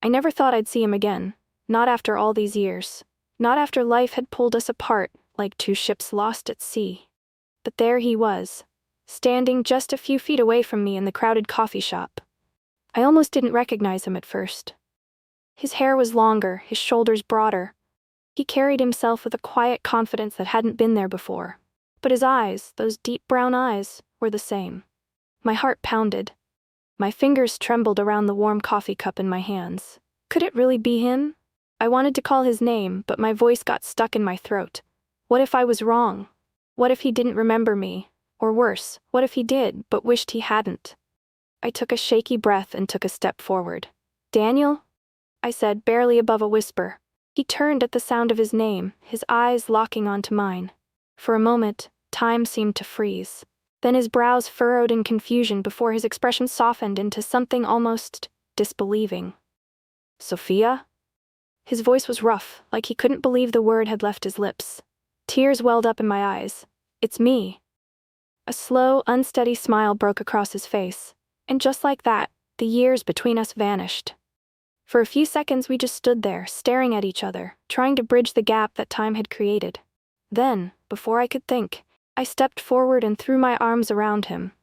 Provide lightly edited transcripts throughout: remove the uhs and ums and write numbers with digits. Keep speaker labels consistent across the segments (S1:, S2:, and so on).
S1: I never thought I'd see him again, not after all these years, not after life had pulled us apart like two ships lost at sea. But there he was, standing just a few feet away from me in the crowded coffee shop. I almost didn't recognize him at first. His hair was longer, his shoulders broader. He carried himself with a quiet confidence that hadn't been there before. But his eyes, those deep brown eyes, were the same. My heart pounded. My fingers trembled around the warm coffee cup in my hands. Could it really be him? I wanted to call his name, but my voice got stuck in my throat. What if I was wrong? What if he didn't remember me? Or worse, what if he did, but wished he hadn't? I took a shaky breath and took a step forward. "Daniel?" I said, barely above a whisper. He turned at the sound of his name, his eyes locking onto mine. For a moment, time seemed to freeze. Then his brows furrowed in confusion before his expression softened into something almost disbelieving. "Sophia?" His voice was rough, like he couldn't believe the word had left his lips. Tears welled up in my eyes. "It's me." A slow, unsteady smile broke across his face, and just like that, the years between us vanished. For a few seconds we just stood there, staring at each other, trying to bridge the gap that time had created. Then, before I could think, I stepped forward and threw my arms around him.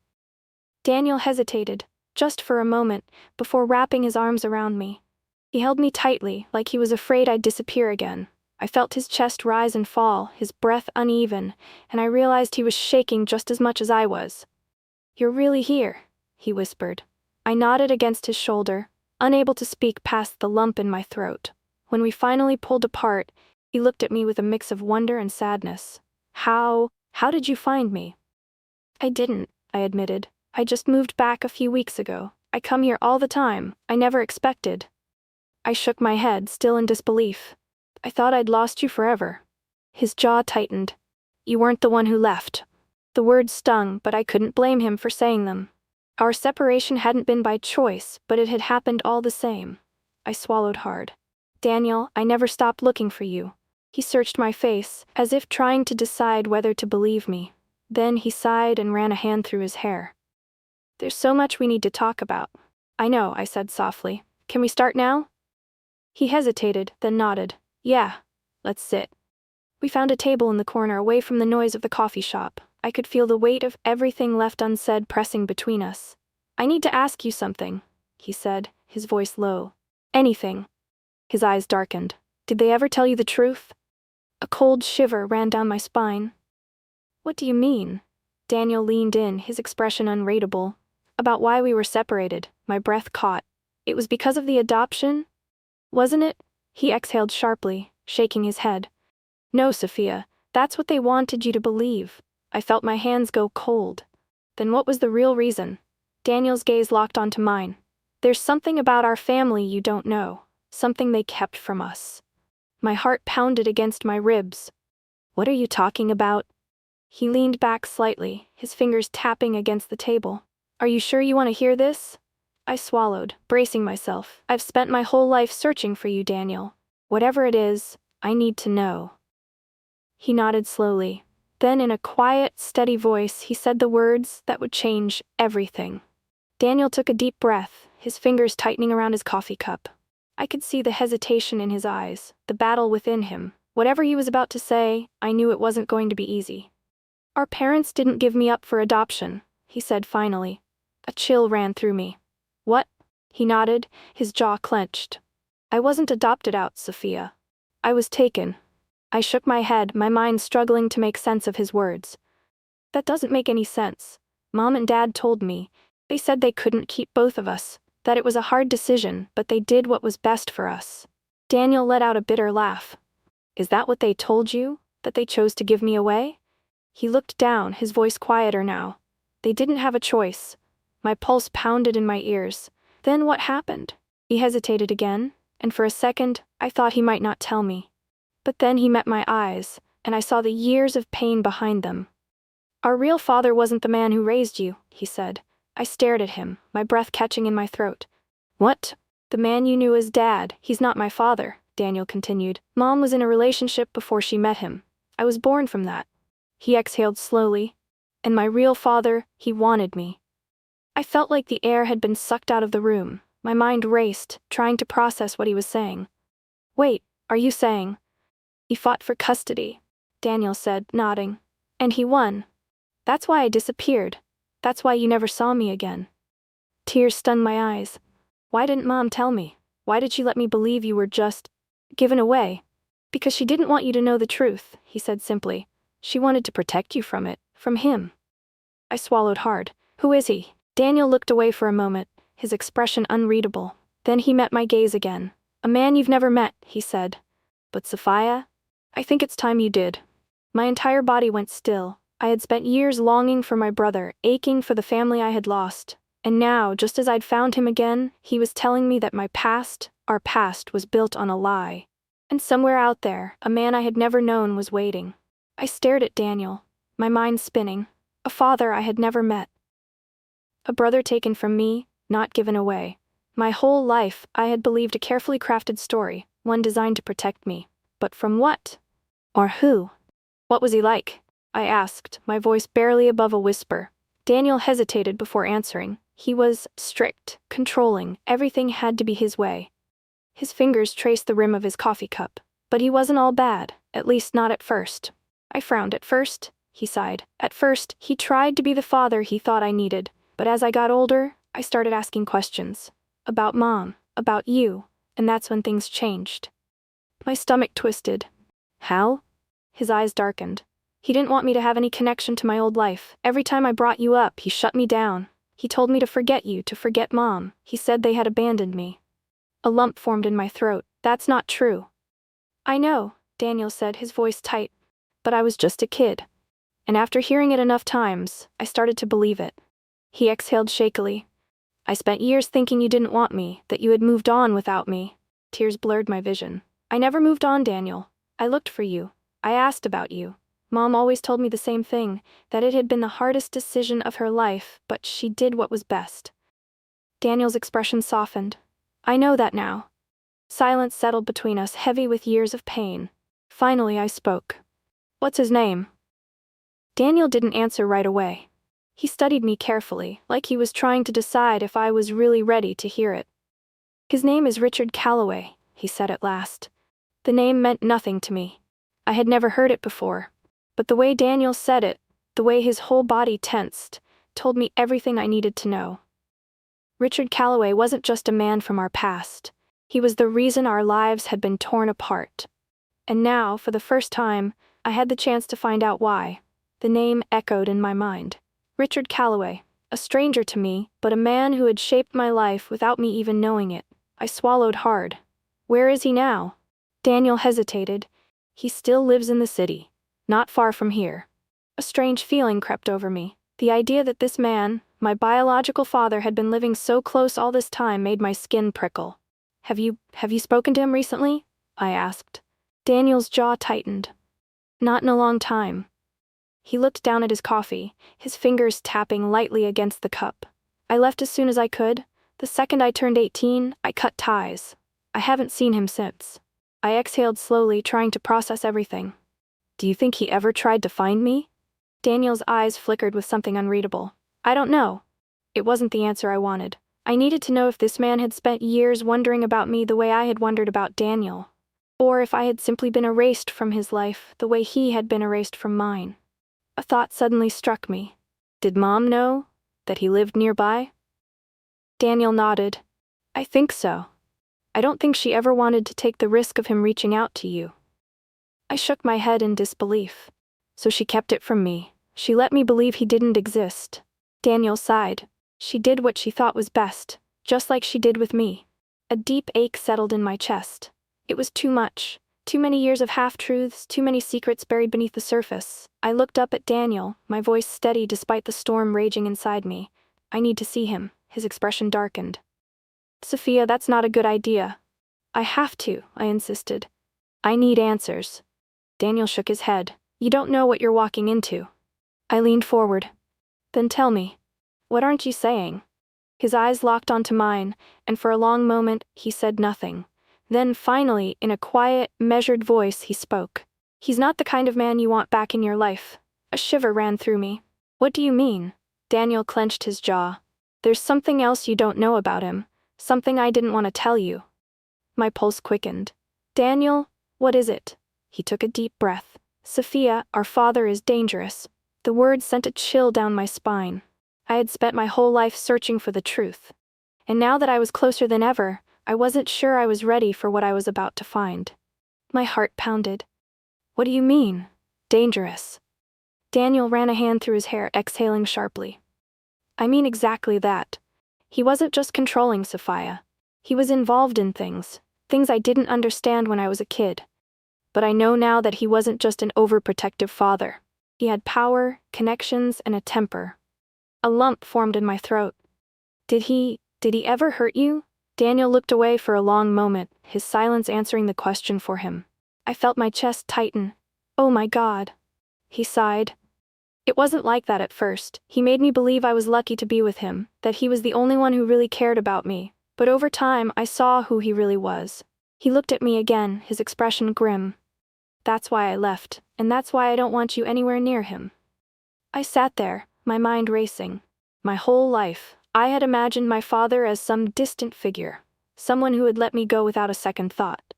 S1: Daniel hesitated, just for a moment, before wrapping his arms around me. He held me tightly, like he was afraid I'd disappear again. I felt his chest rise and fall, his breath uneven, and I realized he was shaking just as much as I was. "You're really here," he whispered. I nodded against his shoulder, unable to speak past the lump in my throat. When we finally pulled apart, he looked at me with a mix of wonder and sadness. How did you find me?" "I didn't," I admitted. "I just moved back a few weeks ago. I come here all the time. I never expected." I shook my head, still in disbelief. "I thought I'd lost you forever." His jaw tightened. "You weren't the one who left." The words stung, but I couldn't blame him for saying them. Our separation hadn't been by choice, but it had happened all the same. I swallowed hard. "Daniel, I never stopped looking for you." He searched my face, as if trying to decide whether to believe me. Then he sighed and ran a hand through his hair. "There's so much we need to talk about." "I know," I said softly. "Can we start now?" He hesitated, then nodded. "Yeah, let's sit." We found a table in the corner away from the noise of the coffee shop. I could feel the weight of everything left unsaid pressing between us. "I need to ask you something," he said, his voice low. "Anything." His eyes darkened. "Did they ever tell you the truth?" A cold shiver ran down my spine. "What do you mean?" Daniel leaned in, his expression unreadable. "About why we were separated." My breath caught. "It was because of the adoption? Wasn't it?" He exhaled sharply, shaking his head. "No, Sophia, that's what they wanted you to believe." I felt my hands go cold. Then what was the real reason? Daniel's gaze locked onto mine. "There's something about our family you don't know. Something they kept from us." My heart pounded against my ribs. "What are you talking about?" He leaned back slightly, his fingers tapping against the table. "Are you sure you want to hear this?" I swallowed, bracing myself. "I've spent my whole life searching for you, Daniel. Whatever it is, I need to know." He nodded slowly. Then in a quiet, steady voice, he said the words that would change everything. Daniel took a deep breath, his fingers tightening around his coffee cup. I could see the hesitation in his eyes, the battle within him. Whatever he was about to say, I knew it wasn't going to be easy. "Our parents didn't give me up for adoption," he said finally. A chill ran through me. "What?" He nodded, his jaw clenched. "I wasn't adopted out, Sophia. I was taken." I shook my head, my mind struggling to make sense of his words. "That doesn't make any sense. Mom and Dad told me. They said they couldn't keep both of us, that it was a hard decision, but they did what was best for us." Daniel let out a bitter laugh. "Is that what they told you? That they chose to give me away?" He looked down, his voice quieter now. "They didn't have a choice." My pulse pounded in my ears. "Then what happened?" He hesitated again, and for a second, I thought he might not tell me. But then he met my eyes, and I saw the years of pain behind them. "Our real father wasn't the man who raised you," he said. I stared at him, my breath catching in my throat. "What?" "The man you knew as Dad, he's not my father," Daniel continued. "Mom was in a relationship before she met him. I was born from that." He exhaled slowly. "And my real father, he wanted me." I felt like the air had been sucked out of the room. My mind raced, trying to process what he was saying. Wait, are you saying? He fought for custody, Daniel said, nodding. And he won. That's why I disappeared. That's why you never saw me again. Tears stunned my eyes. Why didn't Mom tell me? Why did she let me believe you were just given away? Because she didn't want you to know the truth, he said simply. She wanted to protect you from it, from him. I swallowed hard. Who is he? Daniel looked away for a moment, his expression unreadable. Then he met my gaze again. A man you've never met, he said. But Sophia? I think it's time you did. My entire body went still. I had spent years longing for my brother, aching for the family I had lost. And now, just as I'd found him again, he was telling me that my past, our past, was built on a lie. And somewhere out there, a man I had never known was waiting. I stared at Daniel, my mind spinning. A father I had never met. A brother taken from me, not given away. My whole life, I had believed a carefully crafted story, one designed to protect me. But from what? Or who? What was he like? I asked, my voice barely above a whisper. Daniel hesitated before answering. He was strict, controlling, everything had to be his way. His fingers traced the rim of his coffee cup. But he wasn't all bad, at least not at first. I frowned. At first, he sighed. At first, he tried to be the father he thought I needed. But as I got older, I started asking questions. About Mom, about you, and that's when things changed. My stomach twisted. How? His eyes darkened. He didn't want me to have any connection to my old life. Every time I brought you up, he shut me down. He told me to forget you, to forget Mom. He said they had abandoned me. A lump formed in my throat. That's not true. I know, Daniel said, his voice tight. But I was just a kid. And after hearing it enough times, I started to believe it. He exhaled shakily. I spent years thinking you didn't want me, that you had moved on without me. Tears blurred my vision. I never moved on, Daniel. I looked for you. I asked about you. Mom always told me the same thing, that it had been the hardest decision of her life, but she did what was best. Daniel's expression softened. I know that now. Silence settled between us, heavy with years of pain. Finally, I spoke. What's his name? Daniel didn't answer right away. He studied me carefully, like he was trying to decide if I was really ready to hear it. His name is Richard Calloway, he said at last. The name meant nothing to me. I had never heard it before. But the way Daniel said it, the way his whole body tensed, told me everything I needed to know. Richard Calloway wasn't just a man from our past. He was the reason our lives had been torn apart. And now, for the first time, I had the chance to find out why. The name echoed in my mind. Richard Calloway, a stranger to me, but a man who had shaped my life without me even knowing it. I swallowed hard. Where is he now? Daniel hesitated. He still lives in the city. Not far from here. A strange feeling crept over me. The idea that this man, my biological father, had been living so close all this time made my skin prickle. Have you spoken to him recently? I asked. Daniel's jaw tightened. Not in a long time. He looked down at his coffee, his fingers tapping lightly against the cup. I left as soon as I could. The second I turned 18, I cut ties. I haven't seen him since. I exhaled slowly, trying to process everything. Do you think he ever tried to find me? Daniel's eyes flickered with something unreadable. I don't know. It wasn't the answer I wanted. I needed to know if this man had spent years wondering about me the way I had wondered about Daniel, or if I had simply been erased from his life the way he had been erased from mine. A thought suddenly struck me. Did Mom know that he lived nearby? Daniel nodded. I think so. I don't think she ever wanted to take the risk of him reaching out to you. I shook my head in disbelief. So she kept it from me. She let me believe he didn't exist. Daniel sighed. She did what she thought was best, just like she did with me. A deep ache settled in my chest. It was too much. Too many years of half-truths, too many secrets buried beneath the surface. I looked up at Daniel, my voice steady despite the storm raging inside me. I need to see him. His expression darkened. Sophia, that's not a good idea. I have to, I insisted. I need answers. Daniel shook his head. You don't know what you're walking into. I leaned forward. Then tell me. What aren't you saying? His eyes locked onto mine, and for a long moment, he said nothing. Then finally, in a quiet, measured voice, he spoke. He's not the kind of man you want back in your life. A shiver ran through me. What do you mean? Daniel clenched his jaw. There's something else you don't know about him. Something I didn't want to tell you. My pulse quickened. Daniel, what is it? He took a deep breath. Sophia, our father is dangerous. The words sent a chill down my spine. I had spent my whole life searching for the truth. And now that I was closer than ever, I wasn't sure I was ready for what I was about to find. My heart pounded. What do you mean, dangerous? Daniel ran a hand through his hair, exhaling sharply. I mean exactly that. He wasn't just controlling Sophia. He was involved in things I didn't understand when I was a kid. But I know now that he wasn't just an overprotective father. He had power, connections, and a temper. A lump formed in my throat. Did he ever hurt you? Daniel looked away for a long moment, his silence answering the question for him. I felt my chest tighten. Oh my God. He sighed. It wasn't like that at first. He made me believe I was lucky to be with him, that he was the only one who really cared about me. But over time, I saw who he really was. He looked at me again, his expression grim. That's why I left, and that's why I don't want you anywhere near him. I sat there, my mind racing. My whole life, I had imagined my father as some distant figure, someone who would let me go without a second thought.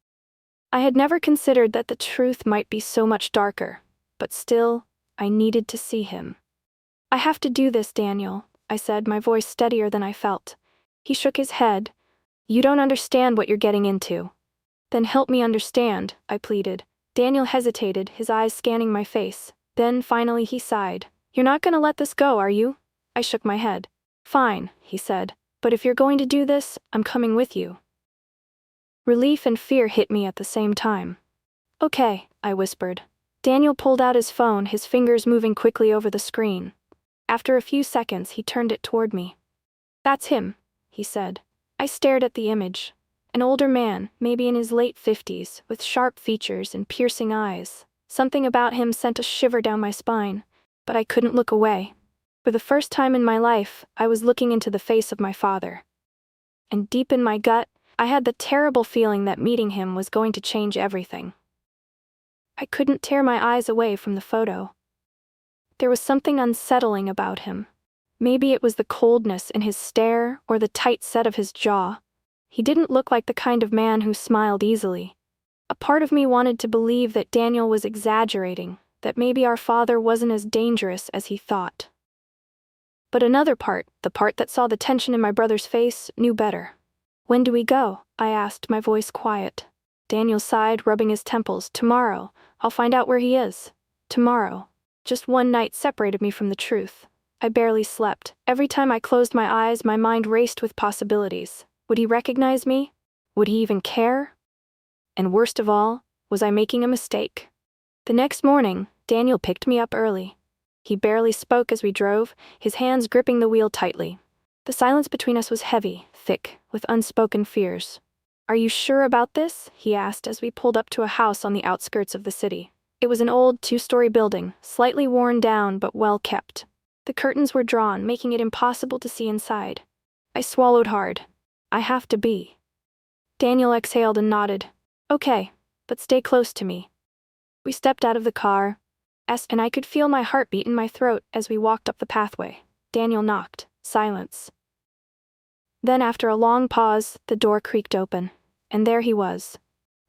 S1: I had never considered that the truth might be so much darker, but still, I needed to see him. I have to do this, Daniel, I said, my voice steadier than I felt. He shook his head. You don't understand what you're getting into. Then help me understand, I pleaded. Daniel hesitated, his eyes scanning my face. Then, finally, he sighed. You're not gonna let this go, are you? I shook my head. Fine, he said. But if you're going to do this, I'm coming with you. Relief and fear hit me at the same time. Okay, I whispered. Daniel pulled out his phone, his fingers moving quickly over the screen. After a few seconds, he turned it toward me. That's him, he said. I stared at the image. An older man, maybe in his late 50s, with sharp features and piercing eyes. Something about him sent a shiver down my spine, but I couldn't look away. For the first time in my life, I was looking into the face of my father. And deep in my gut, I had the terrible feeling that meeting him was going to change everything. I couldn't tear my eyes away from the photo. There was something unsettling about him. Maybe it was the coldness in his stare or the tight set of his jaw. He didn't look like the kind of man who smiled easily. A part of me wanted to believe that Daniel was exaggerating, that maybe our father wasn't as dangerous as he thought. But another part, the part that saw the tension in my brother's face, knew better. When do we go? I asked, my voice quiet. Daniel sighed, rubbing his temples. Tomorrow. I'll find out where he is. Tomorrow. Just one night separated me from the truth. I barely slept. Every time I closed my eyes, my mind raced with possibilities. Would he recognize me? Would he even care? And worst of all, was I making a mistake? The next morning, Daniel picked me up early. He barely spoke as we drove, his hands gripping the wheel tightly. The silence between us was heavy, thick, with unspoken fears. Are you sure about this? He asked as we pulled up to a house on the outskirts of the city. It was an old 2-story building, slightly worn down but well kept. The curtains were drawn, making it impossible to see inside. I swallowed hard. I have to be. Daniel exhaled and nodded. Okay, but stay close to me. We stepped out of the car, and I could feel my heartbeat in my throat as we walked up the pathway. Daniel knocked. Silence. Then after a long pause, the door creaked open, and there he was.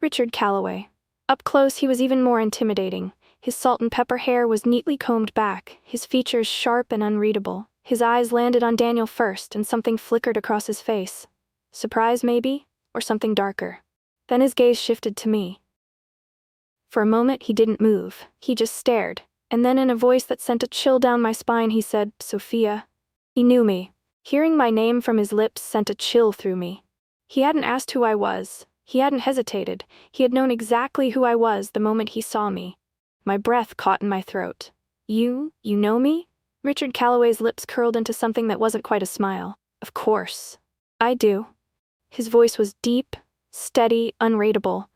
S1: Richard Calloway. Up close he was even more intimidating. His salt and pepper hair was neatly combed back, his features sharp and unreadable. His eyes landed on Daniel first, and something flickered across his face. Surprise, maybe? Or something darker. Then his gaze shifted to me. For a moment he didn't move, he just stared, and then in a voice that sent a chill down my spine he said, Sophia. He knew me. Hearing my name from his lips sent a chill through me. He hadn't asked who I was. He hadn't hesitated. He had known exactly who I was the moment he saw me. My breath caught in my throat. You know me? Richard Calloway's lips curled into something that wasn't quite a smile. Of course. I do. His voice was deep, steady, unreadable.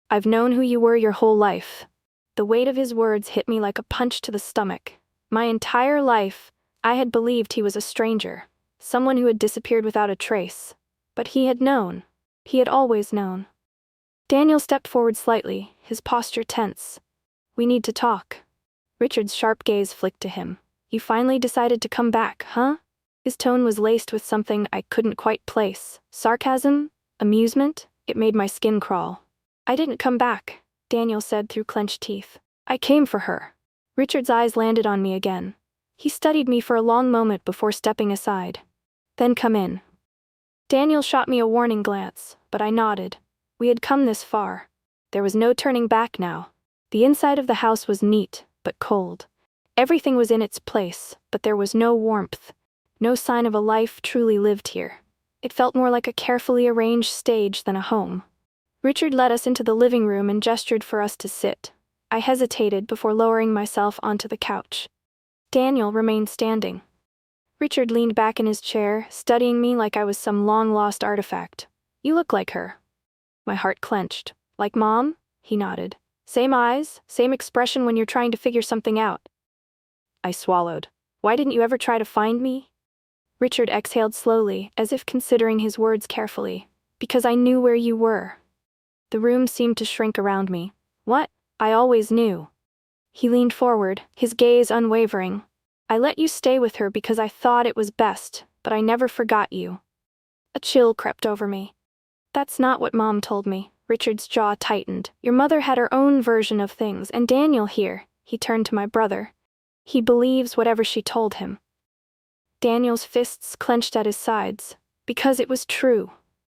S1: I've known who you were your whole life. The weight of his words hit me like a punch to the stomach. My entire life, I had believed he was a stranger. Someone who had disappeared without a trace. But he had known. He had always known. Daniel stepped forward slightly, his posture tense. We need to talk. Richard's sharp gaze flicked to him. You finally decided to come back, huh? His tone was laced with something I couldn't quite place. Sarcasm? Amusement? It made my skin crawl. "I didn't come back," Daniel said through clenched teeth. "I came for her." Richard's eyes landed on me again. He studied me for a long moment before stepping aside. "Then come in." Daniel shot me a warning glance, but I nodded. We had come this far. There was no turning back now. The inside of the house was neat, but cold. Everything was in its place, but there was no warmth. No sign of a life truly lived here. It felt more like a carefully arranged stage than a home. Richard led us into the living room and gestured for us to sit. I hesitated before lowering myself onto the couch. Daniel remained standing. Richard leaned back in his chair, studying me like I was some long-lost artifact. "You look like her." My heart clenched. "Like Mom?" He nodded. "Same eyes, same expression when you're trying to figure something out." I swallowed. "Why didn't you ever try to find me?" Richard exhaled slowly, as if considering his words carefully. "Because I knew where you were." The room seemed to shrink around me. "What? I always knew." He leaned forward, his gaze unwavering. "I let you stay with her because I thought it was best, but I never forgot you." A chill crept over me. "That's not what Mom told me." Richard's jaw tightened. "Your mother had her own version of things, and Daniel here," he turned to my brother. "He believes whatever she told him." Daniel's fists clenched at his sides. "Because it was true."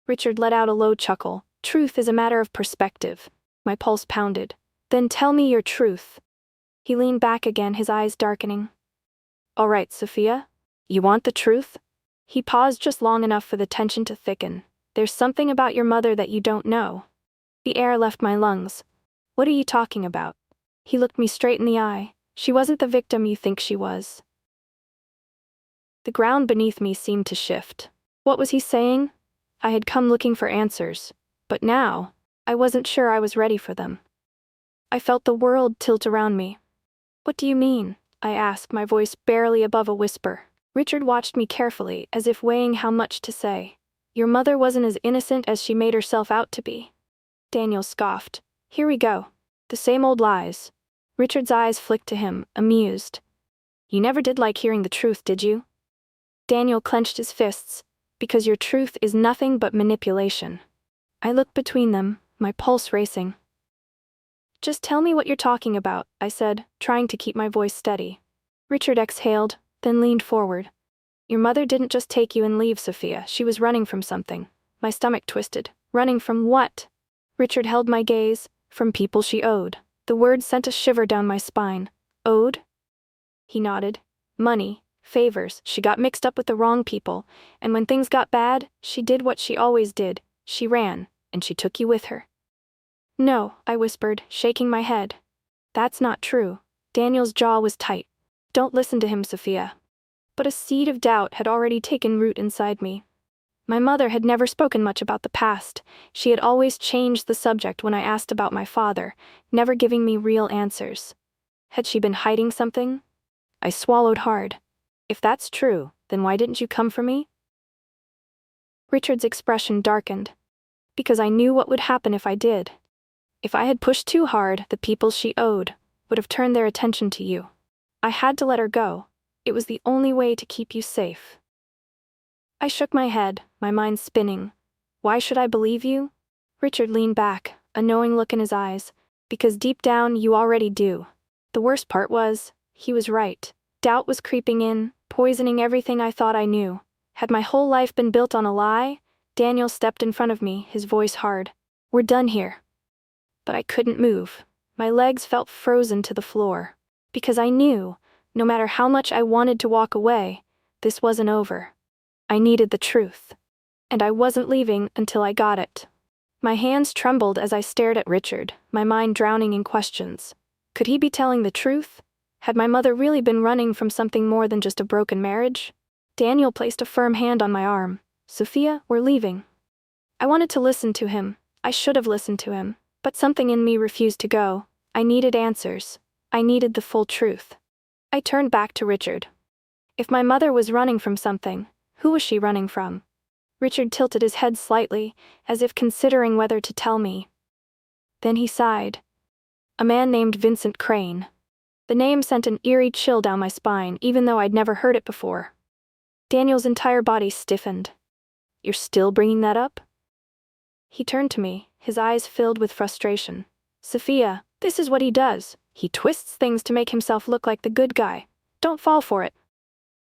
S1: Richard let out a low chuckle. "Truth is a matter of perspective." My pulse pounded. "Then tell me your truth." He leaned back again, his eyes darkening. "All right, Sophia? You want the truth?" He paused just long enough for the tension to thicken. "There's something about your mother that you don't know." The air left my lungs. "What are you talking about?" He looked me straight in the eye. "She wasn't the victim you think she was." The ground beneath me seemed to shift. What was he saying? I had come looking for answers, but now, I wasn't sure I was ready for them. I felt the world tilt around me. "What do you mean?" I asked, my voice barely above a whisper. Richard watched me carefully, as if weighing how much to say. "Your mother wasn't as innocent as she made herself out to be." Daniel scoffed. "Here we go. The same old lies." Richard's eyes flicked to him, amused. "You never did like hearing the truth, did you?" Daniel clenched his fists. "Because your truth is nothing but manipulation." I looked between them, my pulse racing. "Just tell me what you're talking about," I said, trying to keep my voice steady. Richard exhaled, then leaned forward. "Your mother didn't just take you and leave, Sophia. She was running from something." My stomach twisted. "Running from what?" Richard held my gaze. "From people she owed." The word sent a shiver down my spine. "Owed?" He nodded. "Money, favors. She got mixed up with the wrong people, and when things got bad, she did what she always did. She ran, and she took you with her." "No," I whispered, shaking my head. "That's not true." Daniel's jaw was tight. "Don't listen to him, Sophia." But a seed of doubt had already taken root inside me. My mother had never spoken much about the past. She had always changed the subject when I asked about my father, never giving me real answers. Had she been hiding something? I swallowed hard. "If that's true, then why didn't you come for me?" Richard's expression darkened. "Because I knew what would happen if I did. If I had pushed too hard, the people she owed would have turned their attention to you. I had to let her go. It was the only way to keep you safe." I shook my head, my mind spinning. "Why should I believe you?" Richard leaned back, a knowing look in his eyes. "Because deep down you already do." The worst part was, he was right. Doubt was creeping in, poisoning everything I thought I knew. Had my whole life been built on a lie? Daniel stepped in front of me, his voice hard. "We're done here." But I couldn't move. My legs felt frozen to the floor. Because I knew, no matter how much I wanted to walk away, this wasn't over. I needed the truth. And I wasn't leaving until I got it. My hands trembled as I stared at Richard, my mind drowning in questions. Could he be telling the truth? Had my mother really been running from something more than just a broken marriage? Daniel placed a firm hand on my arm. "Sophia, we're leaving." I wanted to listen to him. I should have listened to him. But something in me refused to go. I needed answers. I needed the full truth. I turned back to Richard. If my mother was running from something, who was she running from? Richard tilted his head slightly, as if considering whether to tell me. Then he sighed. "A man named Vincent Crane." The name sent an eerie chill down my spine, even though I'd never heard it before. Daniel's entire body stiffened. You're still bringing that up? He turned to me, his eyes filled with frustration. Sophia, this is what he does. He twists things to make himself look like the good guy. Don't fall for it.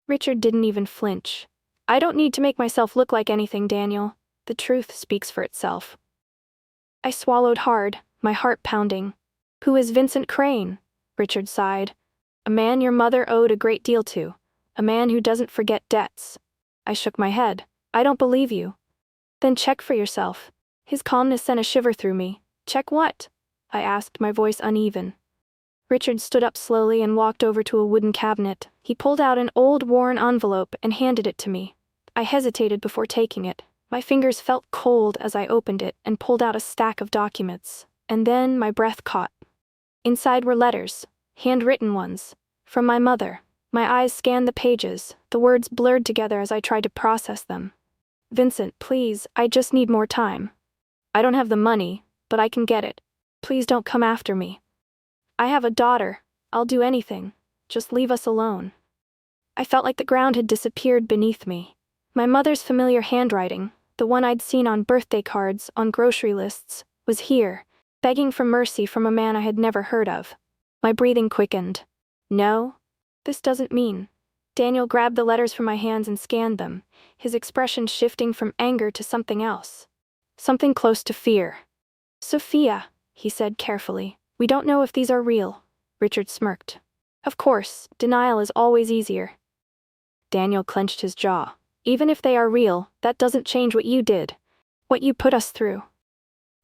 S1: Richard didn't even flinch. I don't need to make myself look like anything, Daniel. The truth speaks for itself. I swallowed hard, my heart pounding. Who is Vincent Crane? Richard sighed. A man your mother owed a great deal to. A man who doesn't forget debts. I shook my head. I don't believe you. Then check for yourself. His calmness sent a shiver through me. Check what? I asked, my voice uneven. Richard stood up slowly and walked over to a wooden cabinet. He pulled out an old, worn envelope and handed it to me. I hesitated before taking it. My fingers felt cold as I opened it and pulled out a stack of documents. And then my breath caught. Inside were letters, handwritten ones, from my mother. My eyes scanned the pages, the words blurred together as I tried to process them. Vincent, please, I just need more time. I don't have the money, but I can get it. Please don't come after me. I have a daughter. I'll do anything. Just leave us alone. I felt like the ground had disappeared beneath me. My mother's familiar handwriting, the one I'd seen on birthday cards, on grocery lists, was here, begging for mercy from a man I had never heard of. My breathing quickened. No, this doesn't mean. Daniel grabbed the letters from my hands and scanned them, his expression shifting from anger to something else. Something close to fear. Sophia, he said carefully, we don't know if these are real. Richard smirked. Of course, denial is always easier. Daniel clenched his jaw. Even if they are real, that doesn't change what you did. What you put us through.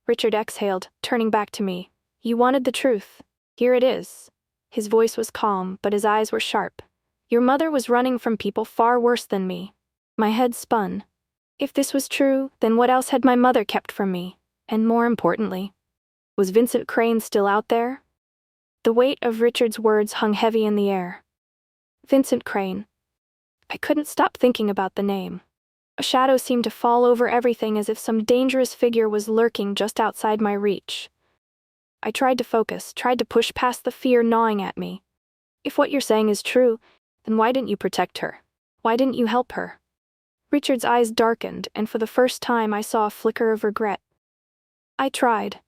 S1: Richard exhaled, turning back to me. You wanted the truth. Here it is. His voice was calm, but his eyes were sharp. Your mother was running from people far worse than me. My head spun. If this was true, then what else had my mother kept from me? And more importantly, was Vincent Crane still out there? The weight of Richard's words hung heavy in the air. Vincent Crane. I couldn't stop thinking about the name. A shadow seemed to fall over everything as if some dangerous figure was lurking just outside my reach. I tried to focus, tried to push past the fear gnawing at me. If what you're saying is true, then why didn't you protect her? Why didn't you help her? Richard's eyes darkened, and for the first time I saw a flicker of regret. I tried.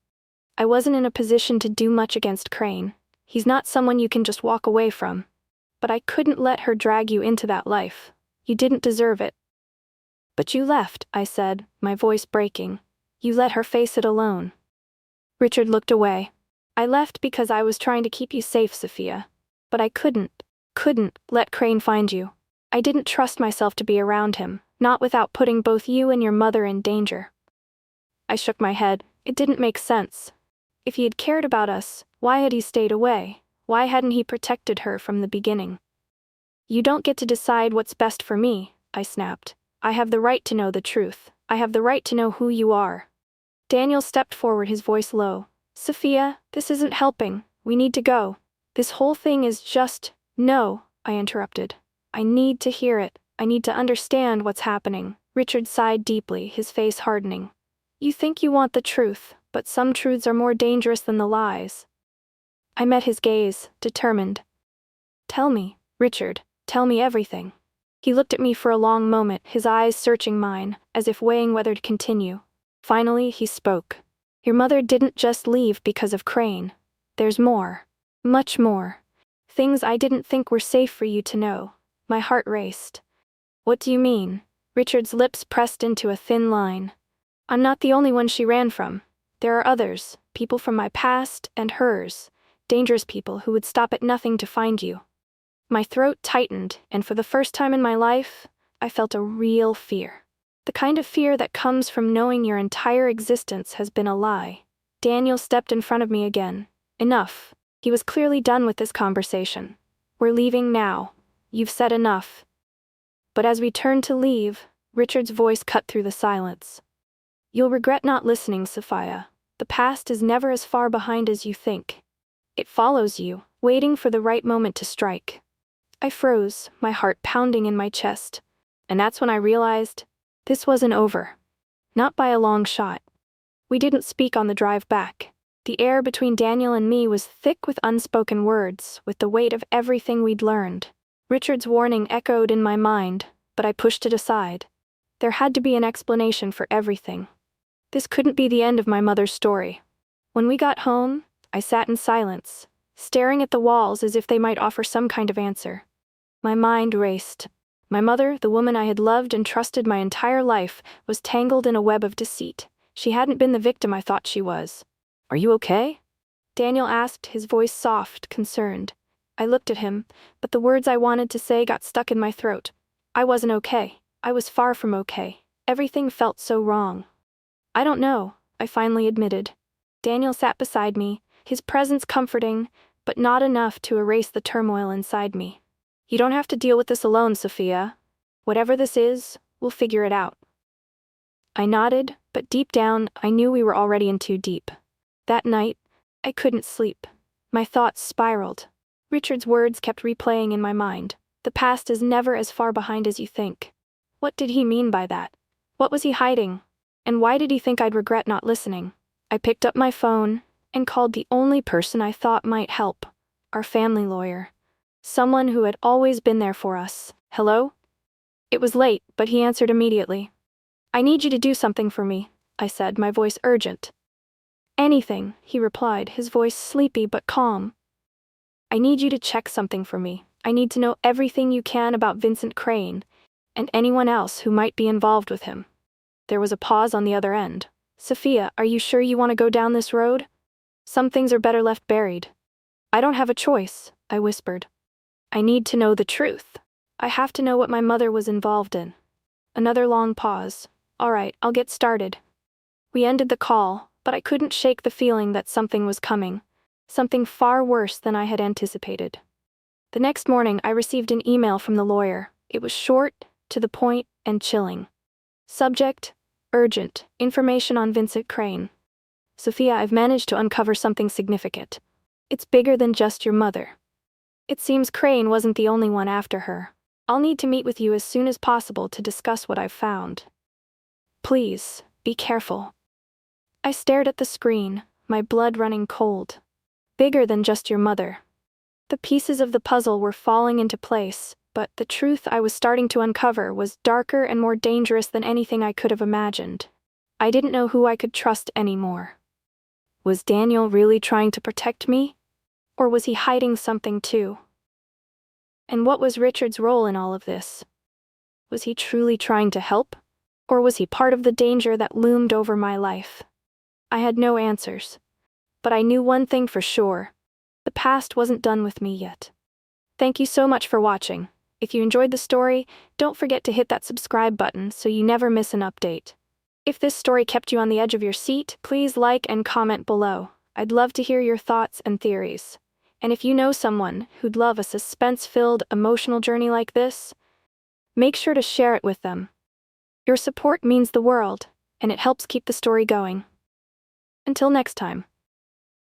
S1: I wasn't in a position to do much against Crane. He's not someone you can just walk away from. But I couldn't let her drag you into that life. You didn't deserve it. But you left, I said, my voice breaking. You let her face it alone. Richard looked away. I left because I was trying to keep you safe, Sophia. But I couldn't let Crane find you. I didn't trust myself to be around him, not without putting both you and your mother in danger. I shook my head. It didn't make sense. If he had cared about us, why had he stayed away? Why hadn't he protected her from the beginning? You don't get to decide what's best for me, I snapped. I have the right to know the truth. I have the right to know who you are. Daniel stepped forward, his voice low. Sophia, this isn't helping. We need to go. This whole thing is just... No, I interrupted. I need to hear it. I need to understand what's happening. Richard sighed deeply, his face hardening. You think you want the truth, but some truths are more dangerous than the lies. I met his gaze, determined. Tell me, Richard, tell me everything. He looked at me for a long moment, his eyes searching mine, as if weighing whether to continue. Finally, he spoke. Your mother didn't just leave because of Crane. There's more. Much more. Things I didn't think were safe for you to know. My heart raced. What do you mean? Richard's lips pressed into a thin line. I'm not the only one she ran from. There are others, people from my past and hers. Dangerous people who would stop at nothing to find you. My throat tightened, and for the first time in my life, I felt a real fear. The kind of fear that comes from knowing your entire existence has been a lie. Daniel stepped in front of me again. Enough. He was clearly done with this conversation. We're leaving now. You've said enough. But as we turned to leave, Richard's voice cut through the silence. You'll regret not listening, Sophia. The past is never as far behind as you think. It follows you, waiting for the right moment to strike. I froze, my heart pounding in my chest. And that's when I realized, this wasn't over. Not by a long shot. We didn't speak on the drive back. The air between Daniel and me was thick with unspoken words, with the weight of everything we'd learned. Richard's warning echoed in my mind, but I pushed it aside. There had to be an explanation for everything. This couldn't be the end of my mother's story. When we got home, I sat in silence, staring at the walls as if they might offer some kind of answer. My mind raced. My mother, the woman I had loved and trusted my entire life, was tangled in a web of deceit. She hadn't been the victim I thought she was. "Are you okay?" Daniel asked, his voice soft, concerned. I looked at him, but the words I wanted to say got stuck in my throat. I wasn't okay. I was far from okay. Everything felt so wrong. "I don't know," I finally admitted. Daniel sat beside me, his presence comforting, but not enough to erase the turmoil inside me. "You don't have to deal with this alone, Sophia. Whatever this is, we'll figure it out." I nodded, but deep down, I knew we were already in too deep. That night, I couldn't sleep. My thoughts spiraled. Richard's words kept replaying in my mind. The past is never as far behind as you think. What did he mean by that? What was he hiding? And why did he think I'd regret not listening? I picked up my phone and called the only person I thought might help, our family lawyer. Someone who had always been there for us. "Hello?" It was late, but he answered immediately. "I need you to do something for me," I said, my voice urgent. "Anything," he replied, his voice sleepy but calm. "I need you to check something for me. I need to know everything you can about Vincent Crane, and anyone else who might be involved with him." There was a pause on the other end. "Sophia, are you sure you want to go down this road? Some things are better left buried." "I don't have a choice," I whispered. "I need to know the truth. I have to know what my mother was involved in." Another long pause. "All right, I'll get started." We ended the call, but I couldn't shake the feeling that something was coming. Something far worse than I had anticipated. The next morning, I received an email from the lawyer. It was short, to the point, and chilling. Subject: urgent, information on Vincent Crane. "Sophia, I've managed to uncover something significant. It's bigger than just your mother. It seems Crane wasn't the only one after her. I'll need to meet with you as soon as possible to discuss what I've found. Please, be careful." I stared at the screen, my blood running cold. Bigger than just your mother. The pieces of the puzzle were falling into place, but the truth I was starting to uncover was darker and more dangerous than anything I could have imagined. I didn't know who I could trust anymore. Was Daniel really trying to protect me? Or was he hiding something too? And what was Richard's role in all of this? Was he truly trying to help? Or was he part of the danger that loomed over my life? I had no answers. But I knew one thing for sure. The past wasn't done with me yet. Thank you so much for watching. If you enjoyed the story, don't forget to hit that subscribe button so you never miss an update. If this story kept you on the edge of your seat, please like and comment below. I'd love to hear your thoughts and theories. And if you know someone who'd love a suspense-filled, emotional journey like this, make sure to share it with them. Your support means the world, and it helps keep the story going. Until next time.